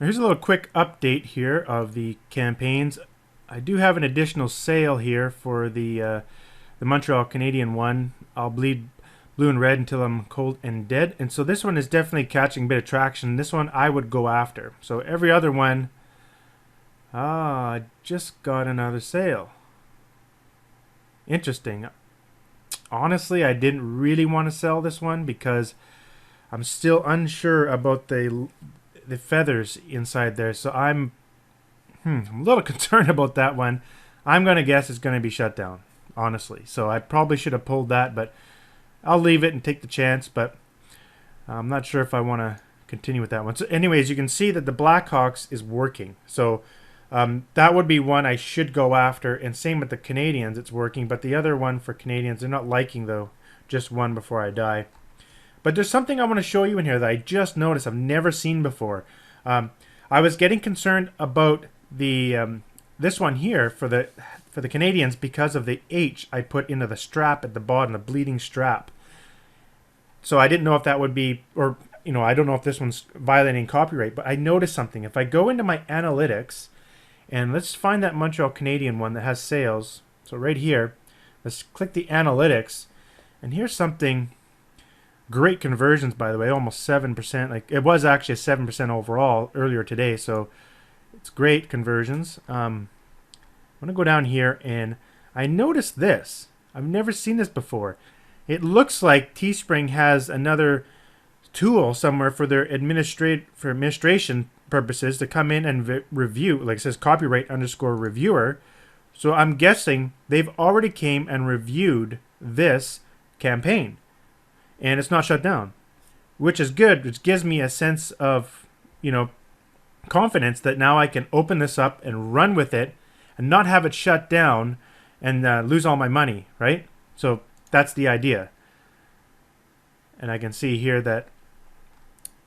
Here's a little quick update here of the campaigns. I do have an additional sale here for the Montreal Canadian one. I'll bleed blue and red until I'm cold and dead. And so this one is definitely catching a bit of traction. This one I would go after. So every other one, I just got another sale. Interesting. Honestly, I didn't really want to sell this one because I'm still unsure about the feathers inside there. So I'm a little concerned about that one. I'm going to guess it's going to be shut down, honestly. So I probably should have pulled that, but I'll leave it and take the chance. But I'm not sure if I want to continue with that one. So anyways, you can see that the Blackhawks is working. So that would be one I should go after. And same with the Canadians, it's working. But the other one for Canadians, they're not liking, though. Just one before I die. But there's something I want to show you in here that I just noticed I've never seen before. I was getting concerned about the this one here for the Canadians because of the H I put into the strap at the bottom, the bleeding strap. So I didn't know if that would be, or I don't know if this one's violating copyright. But I noticed something. If I go into my analytics and let's find that Montreal Canadian one that has sales. So right here, let's click the analytics, and here's something. Great conversions, by the way, almost 7%. Like it was actually a 7% overall earlier today, so it's great conversions. I'm gonna go down here, and I noticed this. I've never seen this before. It looks like Teespring has another tool somewhere for their administration purposes to come in and review. Like it says, copyright_reviewer. So I'm guessing they've already came and reviewed this campaign. And it's not shut down, which is good, which gives me a sense of, confidence that now I can open this up and run with it and not have it shut down and lose all my money, right? So that's the idea. And I can see here that,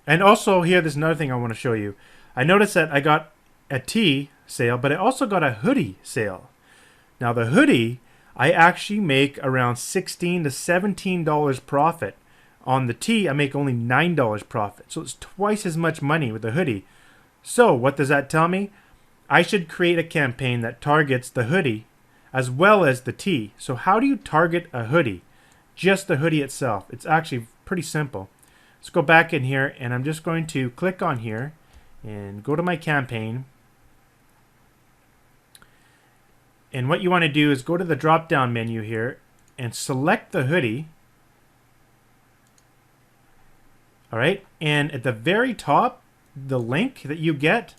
and also here, there's another thing I want to show you. I noticed that I got a tee sale, but I also got a hoodie sale. Now the hoodie, I actually make around $16 to $17 profit. On the tee, I make only $9 profit. So it's twice as much money with the hoodie. So what does that tell me? I should create a campaign that targets the hoodie as well as the tee. So how do you target a hoodie? Just the hoodie itself. It's actually pretty simple. Let's go back in here, and I'm just going to click on here and go to my campaign. And what you want to do is go to the drop down menu here and select the hoodie. All right, and at the very top, the link that you get,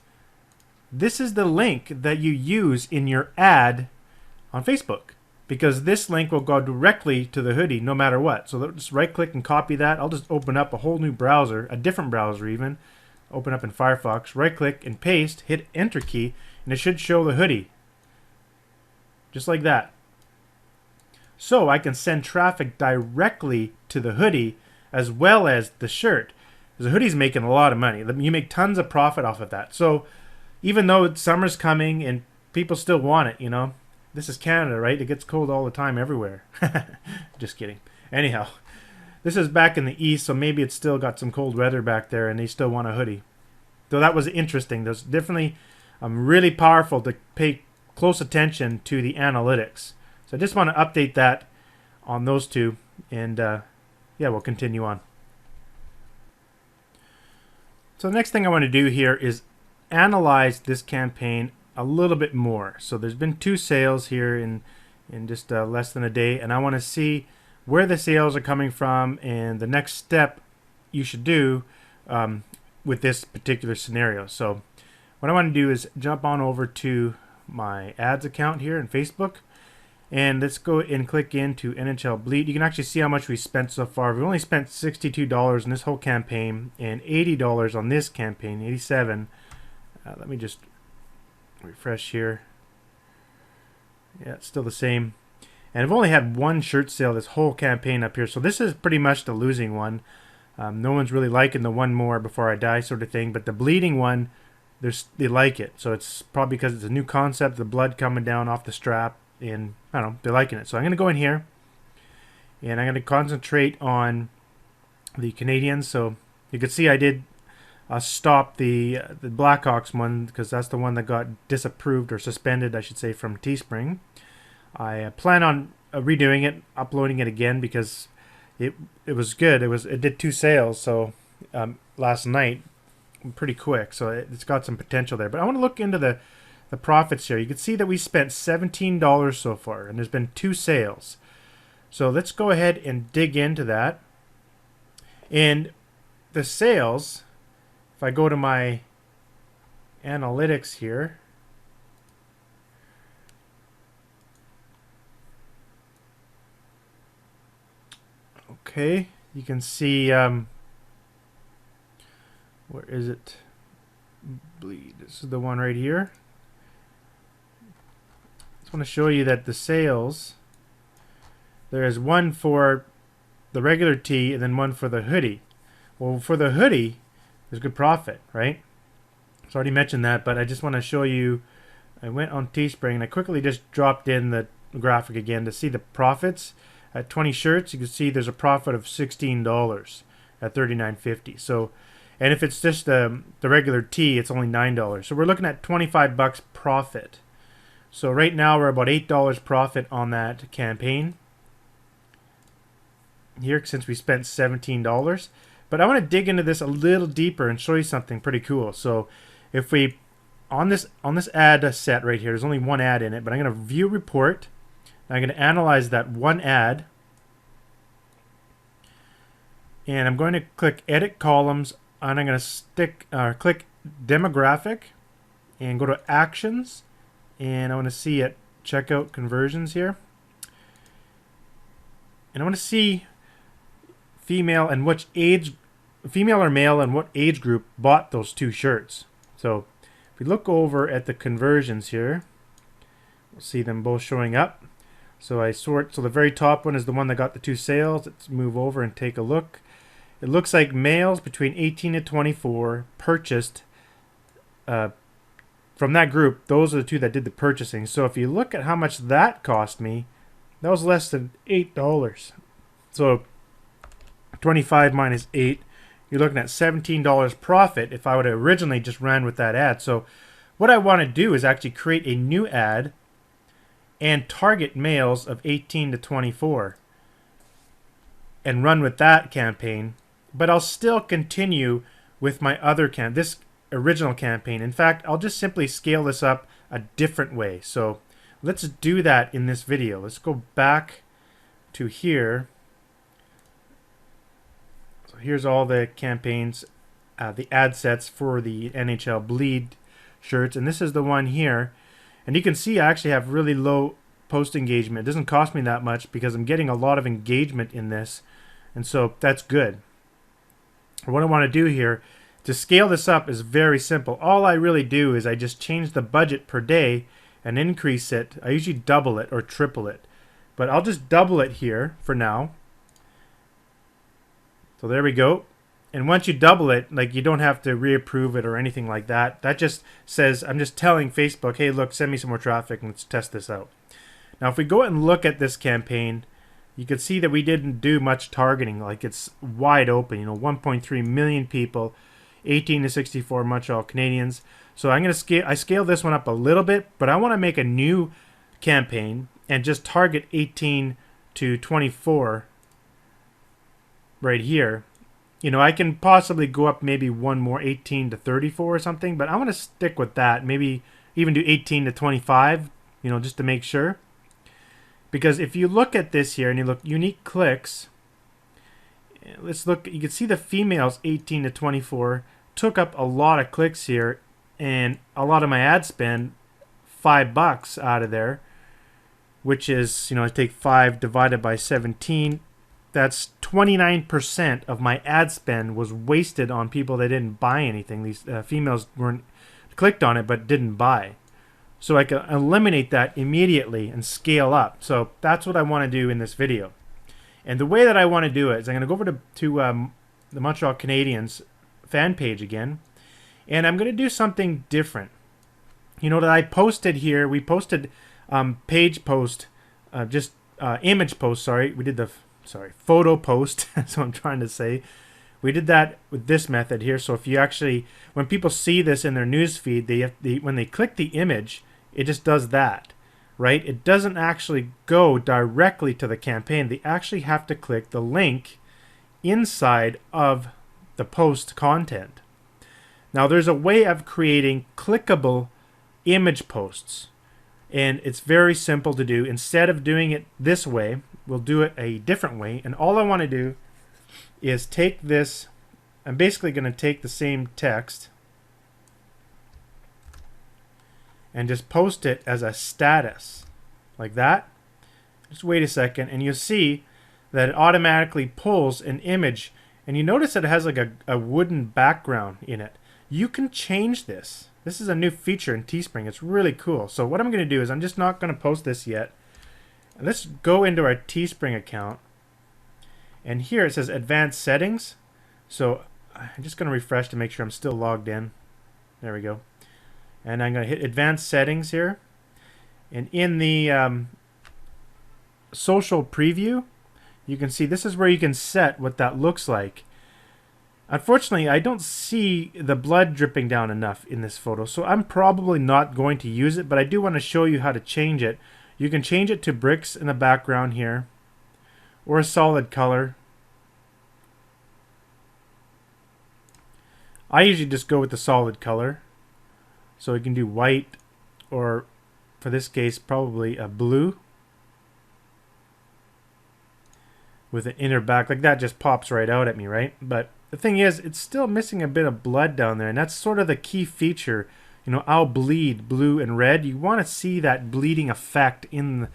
this is the link that you use in your ad on Facebook, because this link will go directly to the hoodie no matter what. So just right click and copy that. I'll just open up a whole new browser, a different browser even, open up in Firefox, right click and paste, hit enter key, and it should show the hoodie. Just like that. So I can send traffic directly to the hoodie as well as the shirt. Because the hoodie's making a lot of money. You make tons of profit off of that. So even though summer's coming and people still want it, this is Canada, right? It gets cold all the time everywhere. Just kidding. Anyhow, this is back in the east, so maybe it's still got some cold weather back there and they still want a hoodie. So that was interesting. There's definitely really powerful to pay close attention to the analytics. So I just want to update that on those two, and yeah, we'll continue on. So the next thing I want to do here is analyze this campaign a little bit more. So there's been 2 sales here in just less than a day, and I want to see where the sales are coming from and the next step you should do with this particular scenario. So what I want to do is jump on over to my ads account here in Facebook, and let's go and click into NHL Bleed. You can actually see how much we spent so far. We've only spent $62 in this whole campaign and $80 on this campaign, 87. Let me just refresh here. Yeah, it's still the same. And I've only had 1 shirt sale this whole campaign up here, so this is pretty much the losing one. No one's really liking the one more before I die sort of thing, but the bleeding one, they like it. So it's probably because it's a new concept, the blood coming down off the strap, and I don't know, they're liking it. So I'm going to go in here and I'm going to concentrate on the Canadians. So you can see I did stop the Blackhawks one, because that's the one that got disapproved or suspended, I should say, from Teespring. I plan on redoing it, uploading it again, because it was good. It did 2 sales, so last night, pretty quick. So it's got some potential there. But I want to look into the profits here. You can see that we spent $17 so far, and there's been 2 sales. So let's go ahead and dig into that. And the sales, if I go to my analytics here, okay, you can see, where is it? Bleed. This is the one right here. I just want to show you that the sales, there is one for the regular tee and then one for the hoodie. Well, for the hoodie, there's good profit, right? So I already mentioned that, but I just want to show you. I went on Teespring and I quickly just dropped in the graphic again to see the profits. At 20 shirts, you can see there's a profit of $16 at $39.50. So, and if it's just the regular tee, it's only $9. So we're looking at 25 bucks profit. So right now we're about $8 profit on that campaign here, since we spent $17. But I want to dig into this a little deeper and show you something pretty cool. So if we, on this ad set right here, there's only one ad in it, but I'm going to view report. I'm going to analyze that one ad. And I'm going to click edit columns, and I'm going to click demographic and go to actions. And I want to see it, checkout conversions here. And I want to see female and which age, female or male, and what age group bought those 2 shirts. So if we look over at the conversions here, we'll see them both showing up. So I sort, so the very top one is the one that got the 2 sales. Let's move over and take a look. It looks like males between 18 and 24 purchased from that group. Those are the 2 that did the purchasing. So if you look at how much that cost me, that was less than $8. So 25 minus 8, you're looking at $17 profit if I would have originally just ran with that ad. So what I want to do is actually create a new ad and target males of 18 to 24 and run with that campaign. But I'll still continue with my other this original campaign. In fact, I'll just simply scale this up a different way. So let's do that in this video. Let's go back to here. So here's all the campaigns, the ad sets for the NHL Bleed shirts. And this is the one here. And you can see I actually have really low post engagement. It doesn't cost me that much because I'm getting a lot of engagement in this. And so that's good. What I want to do here to scale this up is very simple. All I really do is I just change the budget per day and increase it. I usually double it or triple it. But I'll just double it here for now. So there we go. And once you double it, like, you don't have to reapprove it or anything like that. That just says, I'm just telling Facebook, hey, look, send me some more traffic and let's test this out. Now, if we go and look at this campaign, you can see that we didn't do much targeting. Like, it's wide open, 1.3 million people, 18 to 64 Montreal Canadiens. So I'm going to scale this one up a little bit, but I want to make a new campaign and just target 18 to 24 right here. I can possibly go up maybe one more, 18 to 34 or something, but I want to stick with that. Maybe even do 18 to 25, just to make sure. Because if you look at this here and you look unique clicks, let's look, you can see the females 18 to 24 took up a lot of clicks here, and a lot of my ad spend, $5 out of there, which is, I take 5 divided by 17. That's 29% of my ad spend was wasted on people that didn't buy anything. These females weren't clicked on it but didn't buy. So I can eliminate that immediately and scale up. So that's what I want to do in this video. And the way that I want to do it is I'm going to go over to the Montreal Canadiens fan page again. And I'm going to do something different. That I posted here. We posted page post, image post, sorry. We did the, photo post. That's what I'm trying to say. We did that with this method here. So if you actually, when people see this in their news feed, when they click the image, it just does that, right? It doesn't actually go directly to the campaign. They actually have to click the link inside of the post content. Now there's a way of creating clickable image posts, and it's very simple to do. Instead of doing it this way, we'll do it a different way. And all I want to do is take this. I'm basically going to take the same text and just post it as a status like that. Just wait a second and you'll see that it automatically pulls an image, and you notice that it has like a wooden background in it. You can change this. This is a new feature in Teespring. It's really cool. So what I'm going to do is, I'm just not going to post this yet. Let's go into our Teespring account, and here it says advanced settings. So I'm just going to refresh to make sure I'm still logged in. There we go. And I'm going to hit advanced settings here, and in the social preview, you can see this is where you can set what that looks like. Unfortunately, I don't see the blood dripping down enough in this photo, so I'm probably not going to use it, but I do want to show you how to change it. You can change it to bricks in the background here, or a solid color. I usually just go with the solid color. So we can do white, or for this case, probably a blue. With an inner back, like that just pops right out at me, right? But the thing is, it's still missing a bit of blood down there, and that's sort of the key feature. You know, I'll bleed blue and red. You want to see that bleeding effect in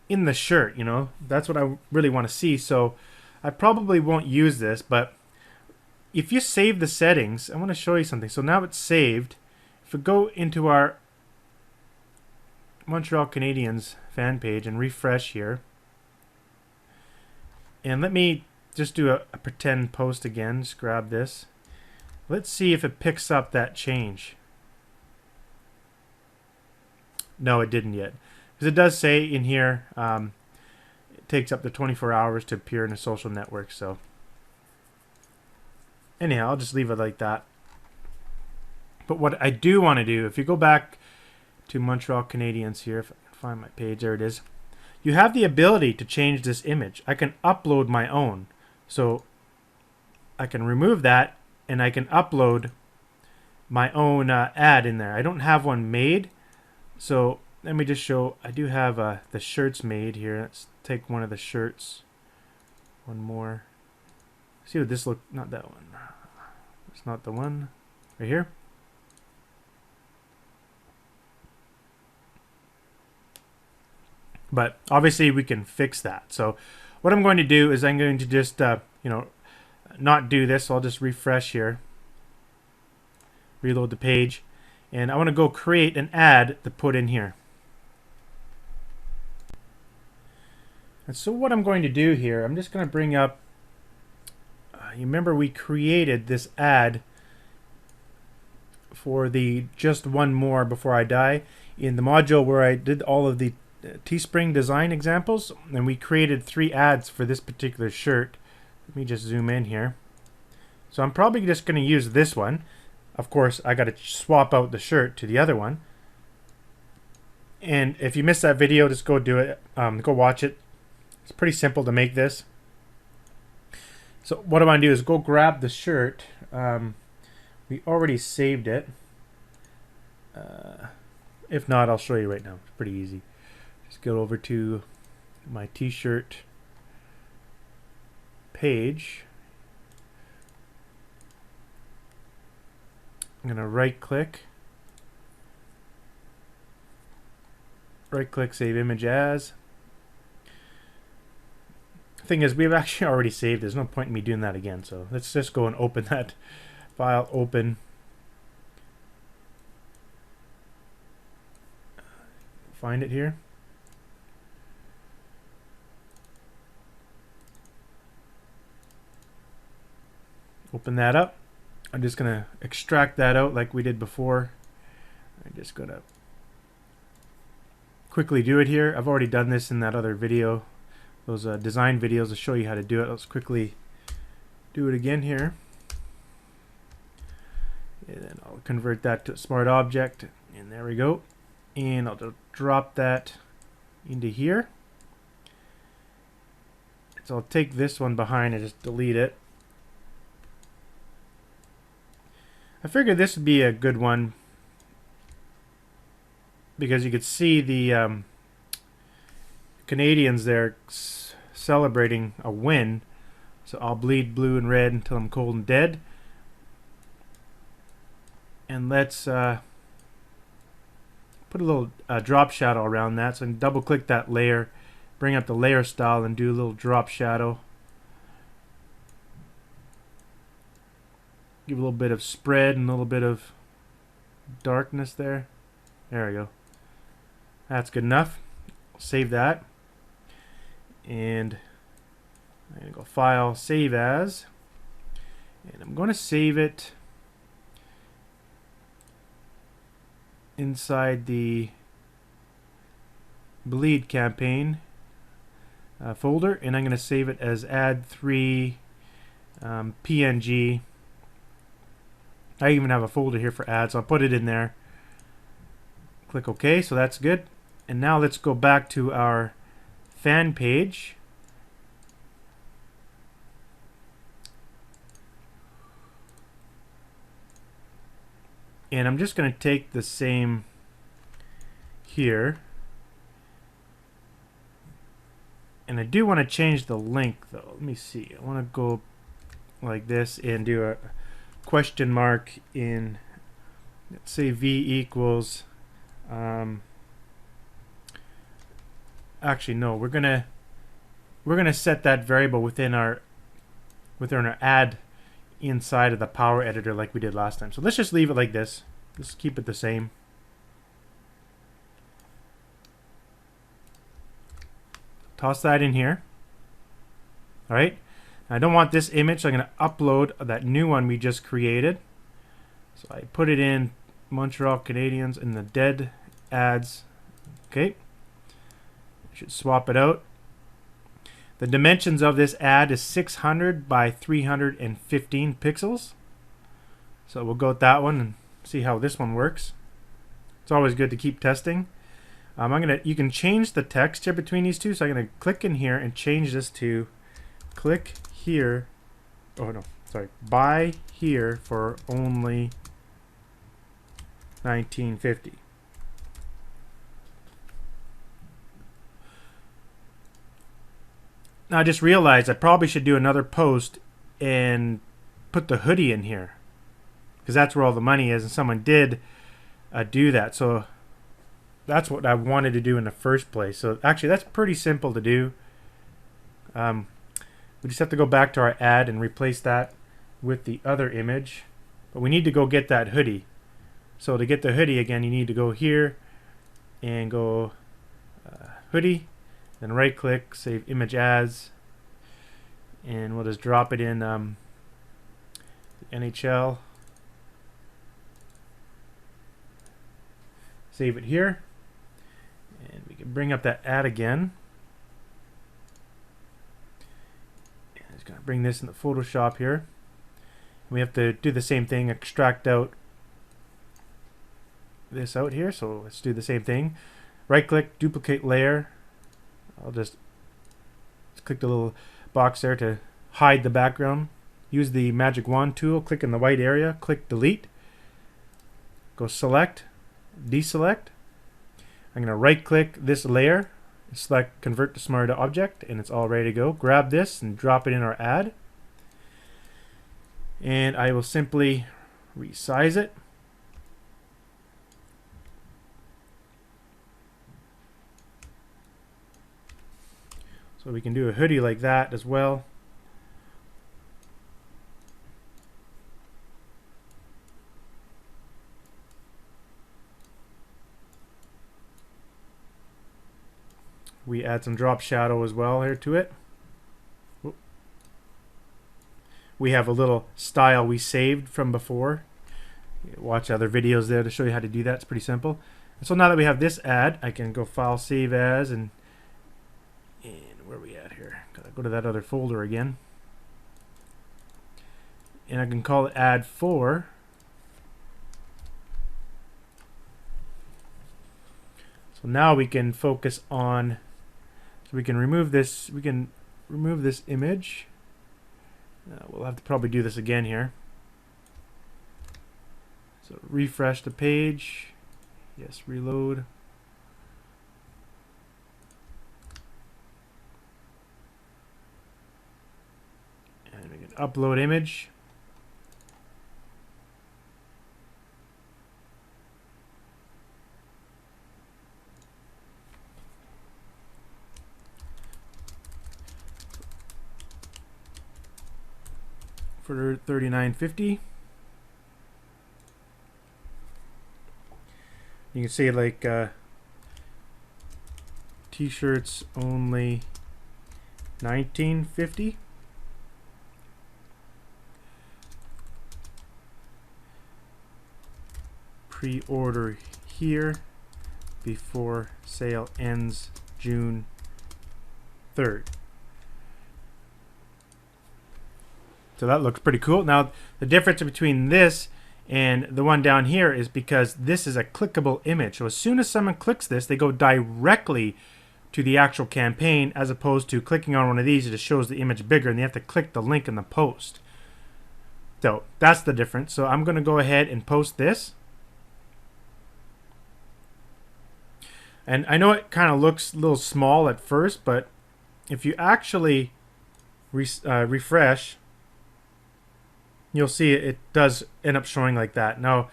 the shirt, you know? That's what I really want to see. So I probably won't use this, but if you save the settings, I want to show you something. So now it's saved. If we go into our Montreal Canadiens fan page and refresh here, and let me just do a pretend post again. Just grab this. Let's see if it picks up that change. No, it didn't yet. Because it does say in here, it takes up to 24 hours to appear in a social network. So anyhow, I'll just leave it like that. But what I do want to do, if you go back to Montreal Canadiens here, if I can find my page, there it is. You have the ability to change this image. I can upload my own. So I can remove that, and I can upload my own ad in there. I don't have one made. So let me just show. I do have the shirts made here. Let's take one of the shirts. One more. See what this look. Not that one. It's not the one. Right here. But obviously we can fix that. So what I'm going to do is I'm going to just not do this. So I'll just refresh here, reload the page, and I want to go create an ad to put in here. And so what I'm going to do here, I'm just going to bring up, you remember we created this ad for the Just One More Before I Die in the module where I did all of the Teespring design examples, and we created 3 ads for this particular shirt. Let me just zoom in here. So I'm probably just going to use this one. Of course, I got to swap out the shirt to the other one. And if you missed that video, just go do it. Go watch it. It's pretty simple to make this. So what I want to do is go grab the shirt. We already saved it. If not, I'll show you right now. It's pretty easy. Just go over to my t-shirt page. I'm going to right click, save image as. Thing is, we've actually already saved. There's no point in me doing that again. So let's just go and open that file. Open. Find it here. Open that up. I'm just going to extract that out like we did before. I'm just going to quickly do it here. I've already done this in that other video. Those design videos to show you how to do it. Let's quickly do it again here. And then I'll convert that to a smart object. And there we go. And I'll just drop that into here. So I'll take this one behind and just delete it. I figured this would be a good one because you could see the Canadians there celebrating a win. So I'll bleed blue and red until I'm cold and dead. And let's put a little drop shadow around that. So I can double click that layer, bring up the layer style and do a little drop shadow. Give a little bit of spread and a little bit of darkness there. There we go. That's good enough. Save that. And I'm going to go File, Save As. And I'm going to save it inside the Bleed campaign folder. And I'm going to save it as add3 PNG. I even have a folder here for ads, so I'll put it in there. Click OK, so that's good. And now let's go back to our fan page. And I'm just going to take the same here. And I do want to change the link though. Let me see. I want to go like this and do a question mark in, let's say v equals actually no, we're gonna set that variable within our add inside of the power editor like we did last time. So let's just leave it like this. Let's keep it the same. Toss that in here. All right. I don't want this image, so I'm going to upload that new one we just created. So I put it in Montreal Canadiens in the dead ads. Okay. Should swap it out. The dimensions of this ad is 600 by 315 pixels. So we'll go with that one and see how this one works. It's always good to keep testing. You can change the text here between these two. So I'm going to click in here and change this to click here. Oh no, sorry. Buy here for only $19.50. Now I just realized I probably should do another post and put the hoodie in here because that's where all the money is, and someone did do that. So that's what I wanted to do in the first place. So actually that's pretty simple to do. We just have to go back to our ad and replace that with the other image. But we need to go get that hoodie. So to get the hoodie again, you need to go here and go hoodie, then right click, save image as, and we'll just drop it in the NHL. Save it here. And we can bring up that ad again. Going to bring this into Photoshop here. We have to do the same thing, extract out this out here. So let's do the same thing. Right click, duplicate layer. I'll just click the little box there to hide the background. Use the magic wand tool, click in the white area, click delete. Go select, deselect. I'm going to right click this layer, select convert to smart object, and it's all ready to go. Grab this and drop it in our ad. And I will simply resize it. So we can do a hoodie like that as well. We add some drop shadow as well here to it. We have a little style we saved from before. Watch other videos there to show you how to do that. It's pretty simple. And so now that we have this ad, I can go File, Save As, and where are we at here? Gotta go to that other folder again. and I can call it add 4. So now we can focus on, so we can remove this, image. We'll have to probably do this again here. So refresh the page. Yes, reload. And we can upload image. For $39.50. You can see like t-shirts only $19.50. Pre-order here before sale ends June 3rd. So that looks pretty cool. Now the difference between this and the one down here is because this is a clickable image. So as soon as someone clicks this, they go directly to the actual campaign, as opposed to clicking on one of these, it just shows the image bigger and they have to click the link in the post. So that's the difference. So I'm going to go ahead and post this. And I know it kind of looks a little small at first, but if you actually refresh, you'll see it does end up showing like that. Now,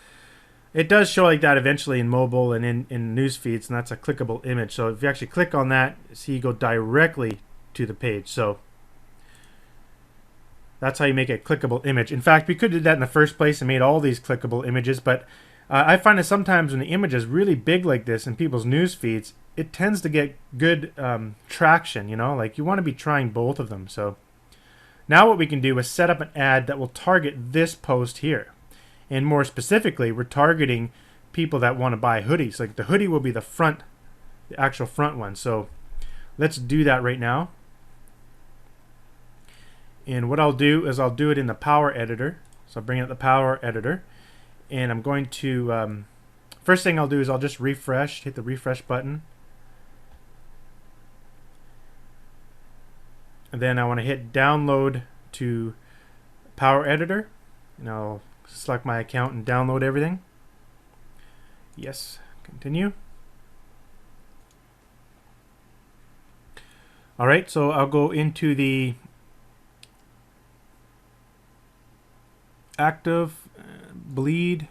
it does show like that eventually in mobile and in news feeds, and that's a clickable image. So if you actually click on that, see, you go directly to the page. So that's how you make a clickable image. In fact, we could do that in the first place and made all these clickable images, but I find that sometimes when the image is really big like this in people's news feeds, it tends to get good traction, you know, like you want to be trying both of them. So now what we can do is set up an ad that will target this post here. And more specifically, we're targeting people that want to buy hoodies. Like the hoodie will be the front, the actual front one. So let's do that right now. And what I'll do is I'll do it in the Power Editor. So I'll bring up the Power Editor. And I'm going to, first thing I'll do is I'll just refresh, hit the refresh button. And then I want to hit download to Power Editor, and I'll select my account and download everything. Yes, continue. Alright, so I'll go into the active, bleed,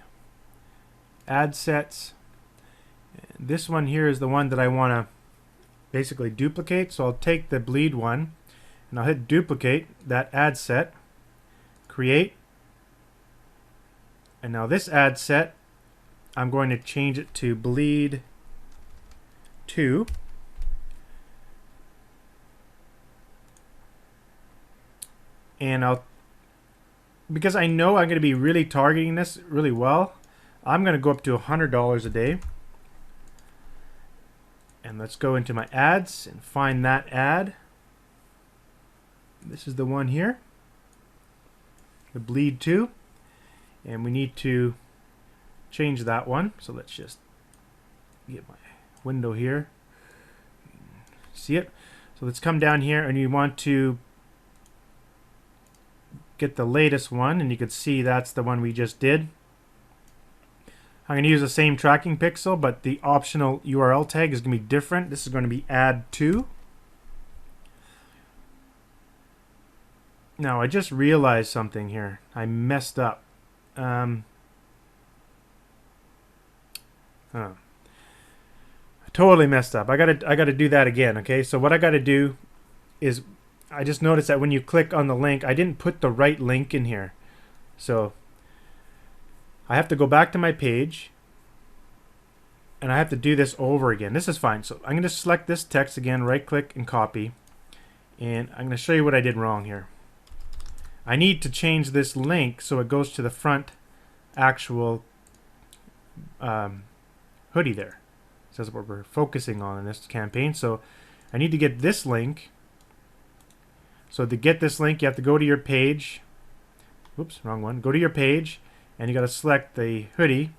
ad sets. This one here is the one that I want to basically duplicate, so I'll take the bleed one and I'll hit duplicate that ad set, create, and now this ad set I'm going to change it to bleed 2, and because I know I'm going to be really targeting this really well, I'm going to go up to $100 a day. And let's go into my ads and find that ad. This is the one here, the bleed 2, and we need to change that one. So let's just get my window here. See it? So let's come down here, and you want to get the latest one, and you can see that's the one we just did. I'm going to use the same tracking pixel, but the optional URL tag is going to be different. This is going to be add 2. Now, I just realized something here. I messed up. I totally messed up. I gotta do that again. Okay, so what I gotta do is, I just noticed that when you click on the link, I didn't put the right link in here. So I have to go back to my page, and I have to do this over again. This is fine. So I'm going to select this text again, right click and copy, and I'm going to show you what I did wrong here. I need to change this link so it goes to the front actual hoodie there. So that's what we're focusing on in this campaign. So I need to get this link. So to get this link, you have to go to your page, Whoops, wrong one. Go to your page, and you got to select the hoodie,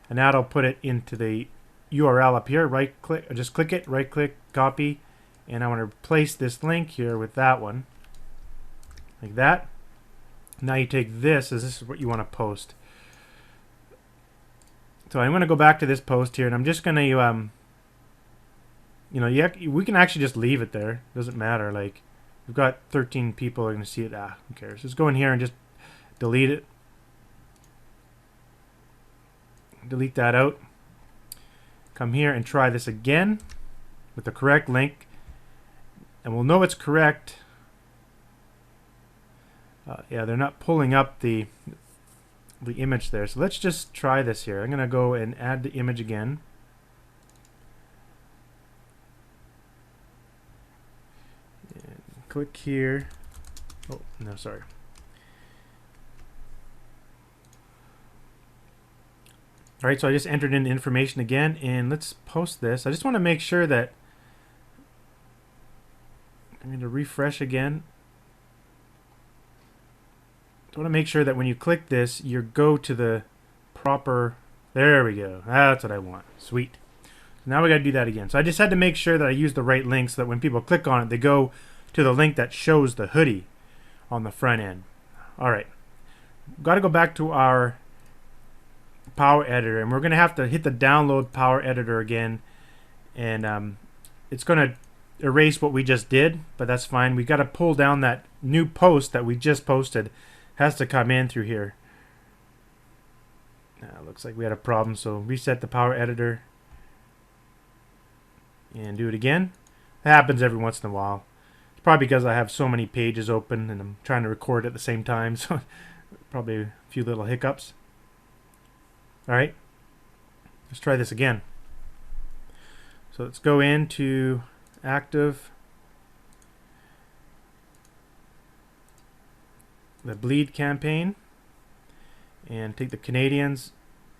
and that'll put it into the URL up here. Right click, just click it, right click, copy, and I want to replace this link here with that one, like that. Now you take this, as this is what you want to post. So I'm going to go back to this post here, and I'm just going to, we can actually just leave it there. It doesn't matter. Like, we've got 13 people are going to see it. Who cares? Just go in here and just delete it. Delete that out. Come here and try this again with the correct link, and we'll know it's correct. Yeah, they're not pulling up the image there. So let's just try this here. I'm going to go and add the image again. And click here. Oh, no, sorry. All right, so I just entered in the information again, and let's post this. I just want to make sure that I'm going to refresh again. I want to make sure that when you click this, you go to the proper. There we go. That's what I want. Sweet. Now we got to do that again. So I just had to make sure that I use the right link so that when people click on it, they go to the link that shows the hoodie on the front end. All right. Got to go back to our Power Editor, and we're going to have to hit the download Power Editor again, and it's going to erase what we just did, but that's fine. We got to pull down that new post that we just posted. Has to come in through here. Looks like we had a problem, so reset the Power Editor and do it again. That happens every once in a while. It's probably because I have so many pages open and I'm trying to record at the same time, so probably a few little hiccups. Alright, let's try this again. So let's go into active, the bleed campaign, and take the Canadians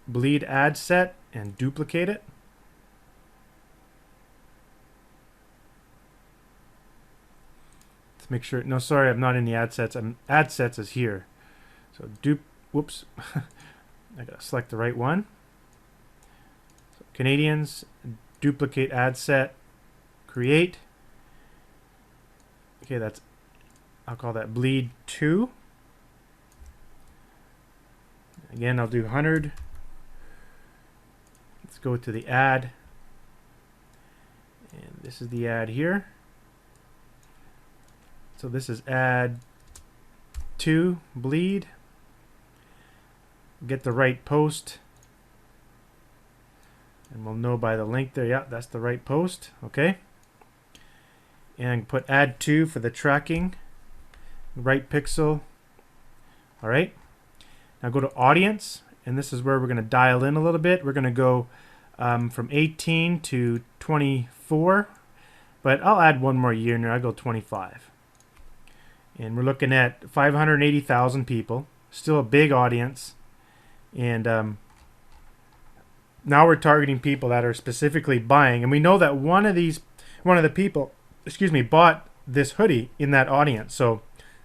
bleed ad set and duplicate it. Let's make sure. No, sorry, I'm not in the ad sets. Ad sets is here. So whoops. I gotta select the right one. So Canadians, duplicate ad set, create. Okay, I'll call that bleed 2. Again, I'll do 100. Let's go to the ad. And this is the ad here. So this is ad 2, bleed. Get the right post. And we'll know by the link there. Yeah, that's the right post. Okay. And put add 2 for the tracking. Right pixel. All right. Now go to audience, and this is where we're going to dial in a little bit. We're going to go from 18 to 24, but I'll add one more year in there. I'll go 25. And we're looking at 580,000 people, still a big audience. And now we're targeting people that are specifically buying, and we know that one of the people, bought this hoodie in that audience. So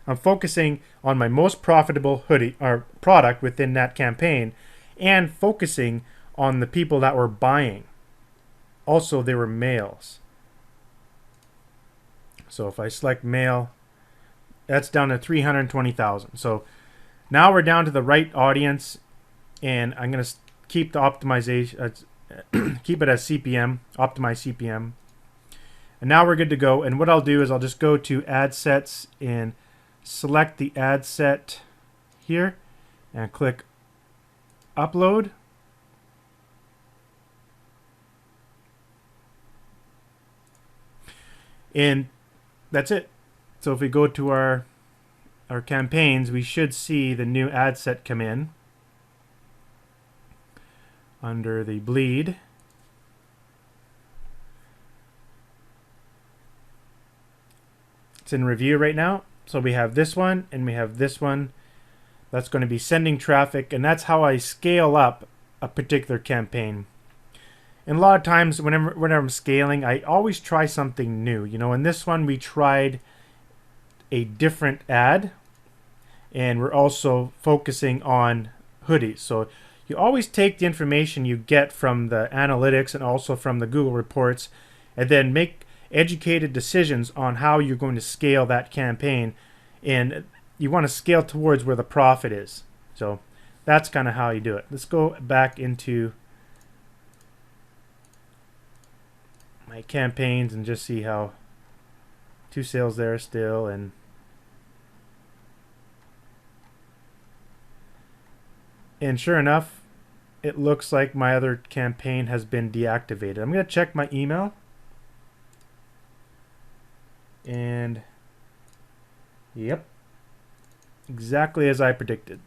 I'm focusing on my most profitable hoodie or product within that campaign, and focusing on the people that were buying. Also, they were males. So if I select male, that's down to 320,000. So now we're down to the right audience, and I'm going to keep the optimization, keep it as CPM, optimize CPM. And now we're good to go. And what I'll do is I'll just go to ad sets and select the ad set here and click upload. And that's it. So if we go to our campaigns, we should see the new ad set come in under the bleed. It's in review right now. So we have this one and we have this one. That's going to be sending traffic, and that's how I scale up a particular campaign. And a lot of times whenever I'm scaling, I always try something new. You know, in this one we tried a different ad, and we're also focusing on hoodies. So you always take the information you get from the analytics and also from the Google reports, and then make educated decisions on how you're going to scale that campaign. And you want to scale towards where the profit is. So that's kind of how you do it. Let's go back into my campaigns and just see how 2 sales there still, and sure enough, it looks like my other campaign has been deactivated. I'm going to check my email, and yep, exactly as I predicted.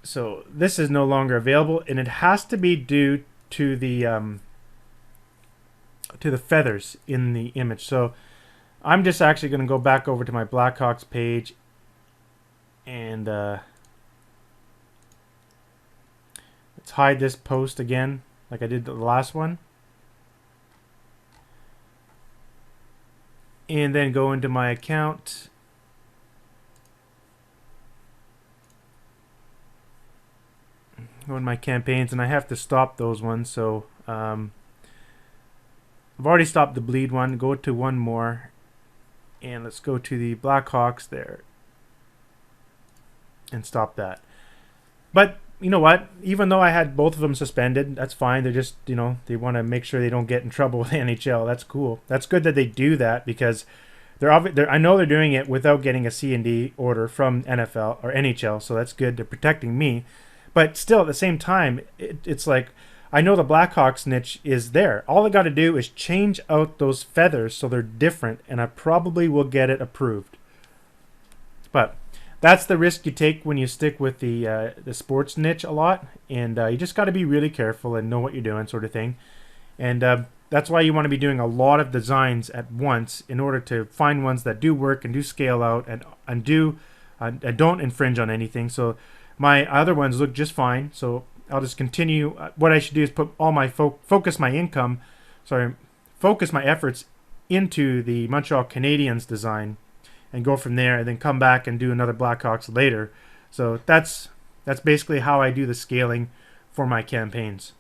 So this is no longer available, and it has to be due to the feathers in the image. So I'm just actually going to go back over to my Blackhawks page, and let's hide this post again like I did the last one, and then go into my account, go in my campaigns, and I have to stop those ones. So I've already stopped the bleed one. Go to one more, and let's go to the Blackhawks there and stop that. But you know what? Even though I had both of them suspended, that's fine. They're just, they want to make sure they don't get in trouble with the NHL. That's cool. That's good that they do that, because I know they're doing it without getting a C&D order from NFL or NHL. So that's good. They're protecting me. But still, at the same time, it's like, I know the Blackhawks niche is there. All I got to do is change out those feathers so they're different, and I probably will get it approved. But that's the risk you take when you stick with the sports niche a lot, and you just got to be really careful and know what you're doing, sort of thing. And that's why you want to be doing a lot of designs at once in order to find ones that do work and do scale out and don't infringe on anything. So my other ones look just fine, so I'll just continue. What I should do is put all my focus my efforts into the Montreal Canadiens design, and go from there, and then come back and do another Blackhawks later. So that's basically how I do the scaling for my campaigns.